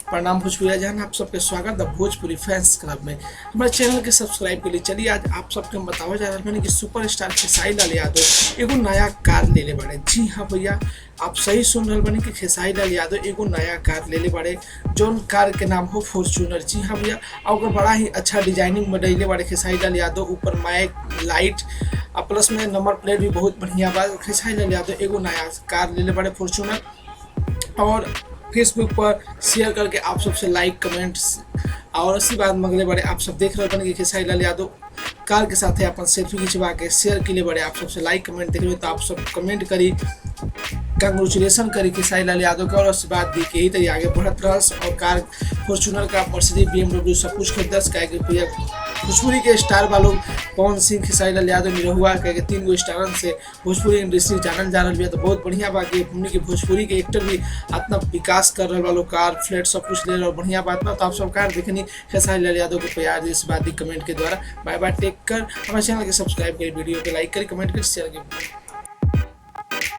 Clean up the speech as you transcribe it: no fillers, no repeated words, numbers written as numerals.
प्रणाम भोजपुरी जहां आप सबके स्वागत है भोजपुरी फैंस क्लब में। हमारे चैनल के सब्सक्राइब के लिए चलिए आज आप सबके बतावा जा रहा है कि सुपरस्टार खेसारी लाल यादव एगो नया कार ले ले बाड़े। जी हाँ भैया, आप सही सुन रहे बनी कि खेसारी लाल यादव एगो नया कार ले ले बाड़े, जौन कार के नाम हो फॉर्च्यूनर। जी हाँ भैया, और बड़ा ही अच्छा डिजाइनिंग में डले बाड़े खेसारी लाल यादव। ऊपर माइक, लाइट और प्लस में नंबर प्लेट भी बहुत बढ़िया बा। खेसारी लाल यादव एगो नया कार ले ले बाड़े फॉर्च्यूनर, और फेसबुक पर शेयर करके आप सबसे लाइक, कमेंट्स और इसी बात मंगले बड़े। आप सब देख रहे बने कि खेसारी लाल यादव कार के साथ अपन सेल्फी खिंचवा के शेयर के लिए बड़े। आप सबसे लाइक कमेंट देख रहे हो तो आप सब कमेंट करी, कंग्रेचुलेसन करी खेसारी लाल यादव के, और आशीर्वाद दी कि यही तरीके आगे बढ़त रहस और कार फॉर्च्यूनर का, मर्सिडीज, BMW सब कुछ खरीदस। कहे कि भैया भोजपुरी के स्टार वालों पवन सिंह, खेसारी लाल यादव, निरहुआ कहे कि 3 गो स्टारन से भोजपुरी इंडस्ट्री जानल जा रहा है। तो बहुत बढ़िया बा कि हमने के भोजपुरी के एक्टर भी इतना विकास कर रहे वालों, कार, फ्लैट सब कुछ ले रहे और बढ़िया बात बा। तो आप सब कार देखनी खेसारी लाल यादव को प्यार दी, आशीर्वाद दी कमेंट के द्वारा। बाय बाय, टेक कर। हमारे चैनल के सब्सक्राइब करी, वीडियो को लाइक करी, कमेंट करी, शेयर करी।